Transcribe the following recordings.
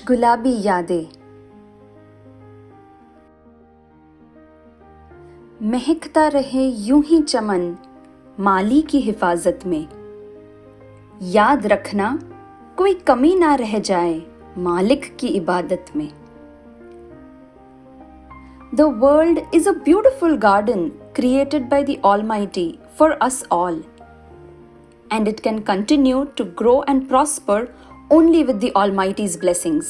कुछ गुलाबी यादें। महकता रहे यूं ही चमन माली की हिफाजत में। याद रखना कोई कमी ना रह जाए मालिक की इबादत में। The world is a beautiful garden created by the Almighty for us all, and it can continue to grow and prosper only with the Almighty's blessings.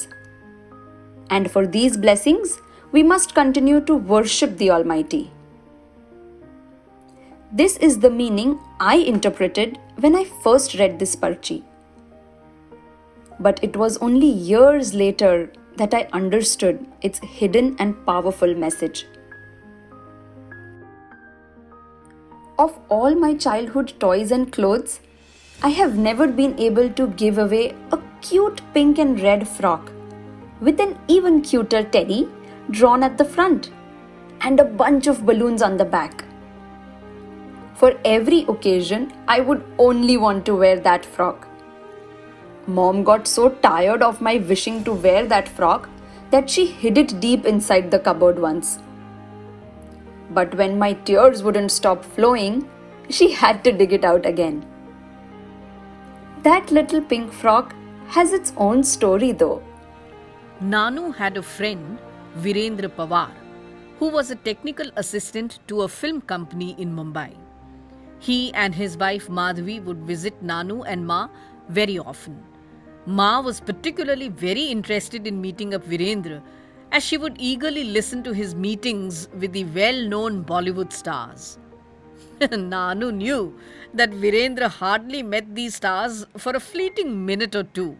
And for these blessings, we must continue to worship the Almighty. This is the meaning I interpreted when I first read this parchi. But it was only years later that I understood its hidden and powerful message. Of all my childhood toys and clothes, I have never been able to give away a cute pink and red frock with an even cuter teddy drawn at the front and a bunch of balloons on the back. For every occasion, I would only want to wear that frock. Mom got so tired of my wishing to wear that frock that she hid it deep inside the cupboard once. But when my tears wouldn't stop flowing, she had to dig it out again. That little pink frock has its own story though. Nanu had a friend, Virendra Pawar, who was a technical assistant to a film company in Mumbai. He and his wife Madhvi would visit Nanu and Ma very often. Ma was particularly very interested in meeting up Virendra, as she would eagerly listen to his meetings with the well-known Bollywood stars. Nanu knew that Virendra hardly met these stars for a fleeting minute or two,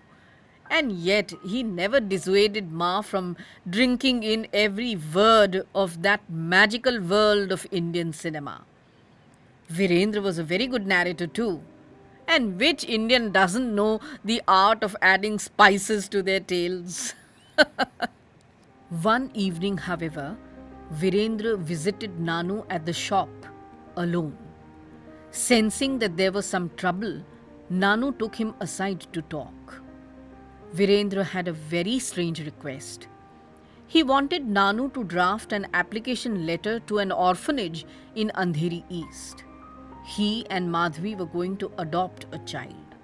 and yet he never dissuaded Ma from drinking in every word of that magical world of Indian cinema. Virendra was a very good narrator too. And which Indian doesn't know the art of adding spices to their tales? One evening, however, Virendra visited Nanu at the shop alone. Sensing that there was some trouble, Nanu took him aside to talk. Virendra had a very strange request. He wanted Nanu to draft an application letter to an orphanage in Andheri East. He and Madhvi were going to adopt a child.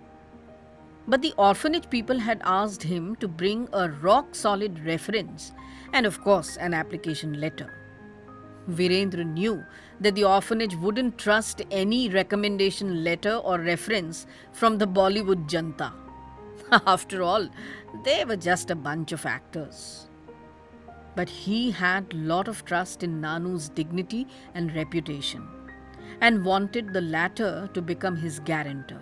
But the orphanage people had asked him to bring a rock-solid reference and of course an application letter. Virendra knew that the orphanage wouldn't trust any recommendation letter or reference from the Bollywood janta. After all, they were just a bunch of actors. But he had a lot of trust in Nanu's dignity and reputation, and wanted the latter to become his guarantor.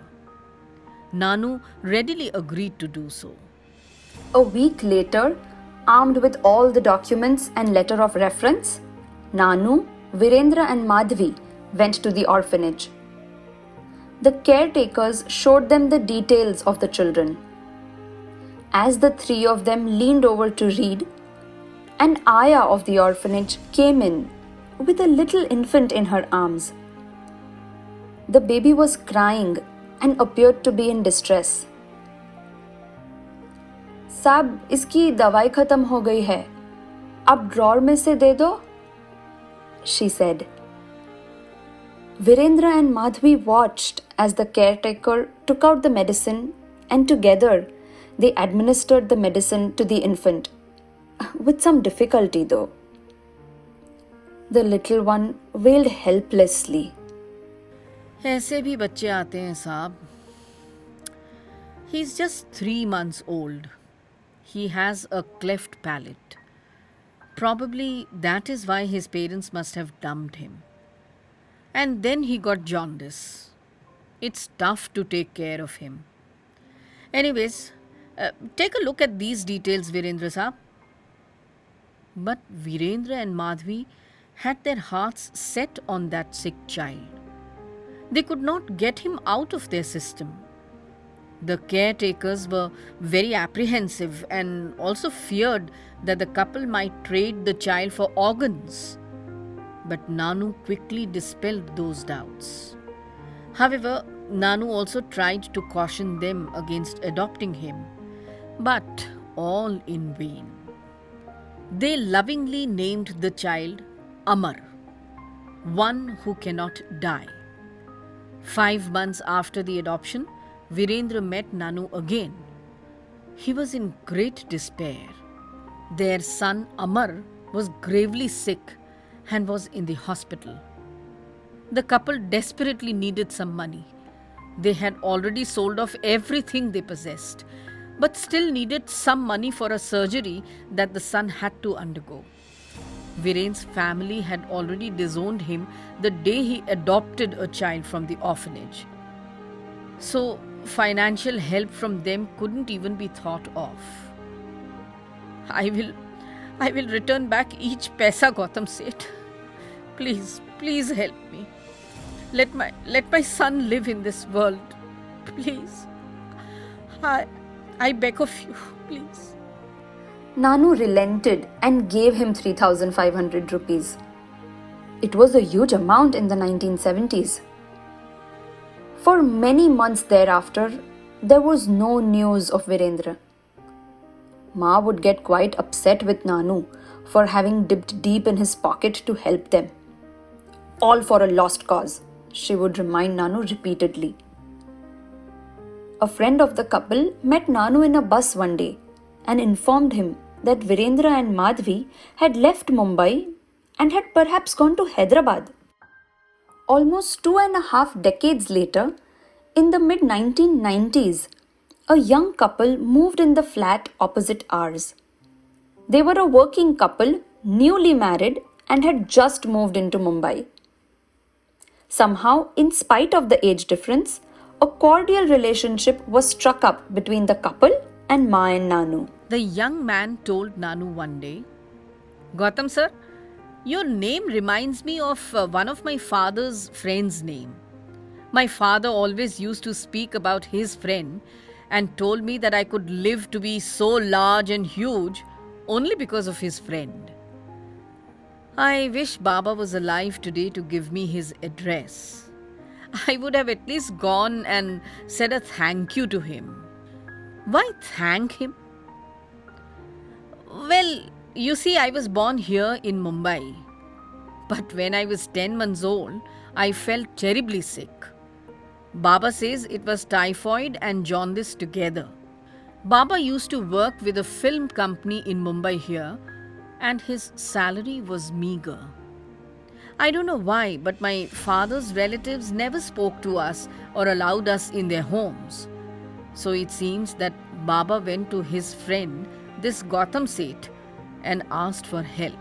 Nanu readily agreed to do so. A week later, armed with all the documents and letter of reference, Nanu, Virendra and Madhvi went to the orphanage. The caretakers showed them the details of the children. As the three of them leaned over to read, an ayah of the orphanage came in with a little infant in her arms. The baby was crying and appeared to be in distress. साब, इसकी दवाई खत्म हो गई है, आप drawer में से दे दो, she said. Virendra and Madhvi watched as the caretaker took out the medicine, and together they administered the medicine to the infant, with some difficulty though. The little one wailed helplessly. ऐसे भी बच्चे आते हैं साहब. He's just 3 months old. He has a cleft palate. Probably that is why his parents must have dumped him. And then he got jaundice. It's tough to take care of him. Anyways, take a look at these details, Virendra saab. But Virendra and Madhvi had their hearts set on that sick child. They could not get him out of their system. The caretakers were very apprehensive and also feared that the couple might trade the child for organs. But Nanu quickly dispelled those doubts. However, Nanu also tried to caution them against adopting him. But all in vain. They lovingly named the child Amar, one who cannot die. 5 months after the adoption, Virendra met Nanu again. He was in great despair. Their son Amar was gravely sick and was in the hospital. The couple desperately needed some money. They had already sold off everything they possessed, but still needed some money for a surgery that the son had to undergo. Viren's family had already disowned him the day he adopted a child from the orphanage. So, financial help from them couldn't even be thought of. I will return back each paisa, Gautam Seth. Please help me. Let my son live in this world. Please. I beg of you, please. Nanu relented and gave him 3,500 rupees. It was a huge amount in the 1970s. For many months thereafter, there was no news of Virendra. Ma would get quite upset with Nanu for having dipped deep in his pocket to help them. All for a lost cause, she would remind Nanu repeatedly. A friend of the couple met Nanu in a bus one day and informed him that Virendra and Madhvi had left Mumbai and had perhaps gone to Hyderabad. Almost 2.5 decades later, in the mid-1990s, a young couple moved in the flat opposite ours. They were a working couple, newly married, and had just moved into Mumbai. Somehow, in spite of the age difference, a cordial relationship was struck up between the couple and Ma and Nanu. The young man told Nanu one day, Gautam sir, your name reminds me of one of my father's friend's name. My father always used to speak about his friend and told me that I could live to be so large and huge only because of his friend. I wish Baba was alive today to give me his address. I would have at least gone and said a thank you to him. Why thank him? Well, you see, I was born here in Mumbai. But when I was 10 months old, I felt terribly sick. Baba says it was typhoid and jaundice together. Baba used to work with a film company in Mumbai here, and his salary was meager. I don't know why, but my father's relatives never spoke to us or allowed us in their homes. So it seems that Baba went to his friend, this Gautam Seth, and asked for help.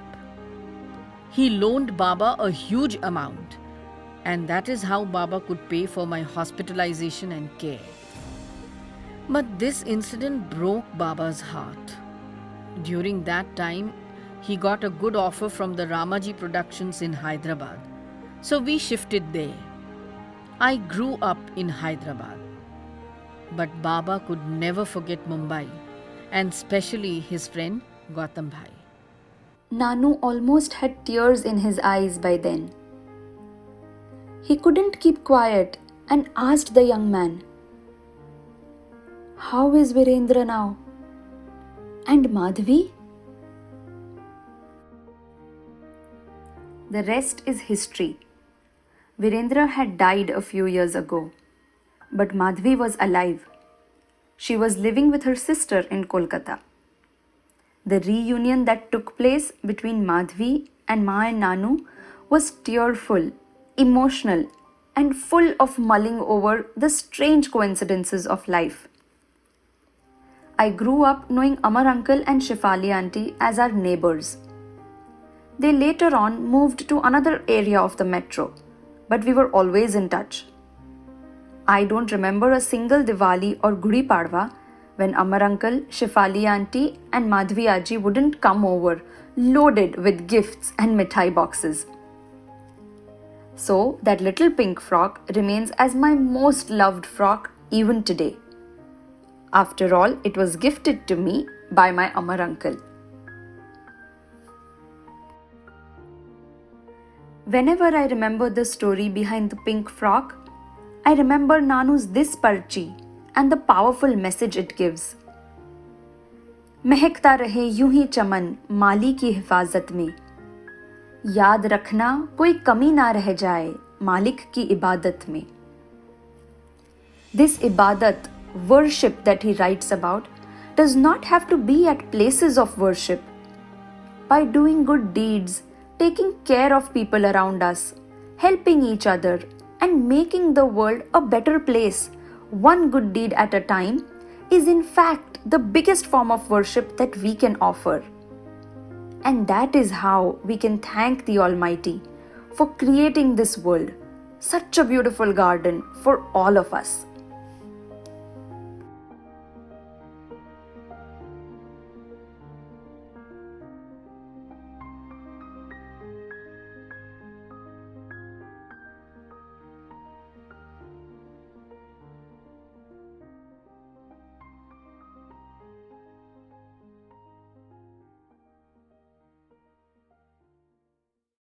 He loaned Baba a huge amount, and that is how Baba could pay for my hospitalization and care. But this incident broke Baba's heart. During that time, he got a good offer from the Ramaji Productions in Hyderabad. So we shifted there. I grew up in Hyderabad. But Baba could never forget Mumbai, and especially his friend Gautam Bhai. Nanu almost had tears in his eyes by then. He couldn't keep quiet and asked the young man, "How is Virendra now? And Madhvi?" The rest is history. Virendra had died a few years ago, but Madhvi was alive. She was living with her sister in Kolkata. The reunion that took place between Madhvi and Ma and Nanu was tearful, emotional, and full of mulling over the strange coincidences of life. I grew up knowing Amar uncle and Shefali auntie as our neighbors. They later on moved to another area of the metro, but we were always in touch. I don't remember a single Diwali or Gudi Padwa when Amar uncle, Shefali auntie and Madhvi aji wouldn't come over loaded with gifts and mithai boxes. So that little pink frock remains as my most loved frock even today. After all, it was gifted to me by my Amar uncle. Whenever I remember the story behind the pink frock, I remember Nanu's this parchi and the powerful message it gives. महकता रहे यूं ही चमन माली की हिफाजत में। याद रखना कोई कमी ना रह जाए मालिक की इबादत में। This ibadat, worship that he writes about, does not have to be at places of worship. By doing good deeds, taking care of people around us, helping each other, and making the world a better place, one good deed at a time, is in fact the biggest form of worship that we can offer. And that is how we can thank the Almighty for creating this world, such a beautiful garden for all of us.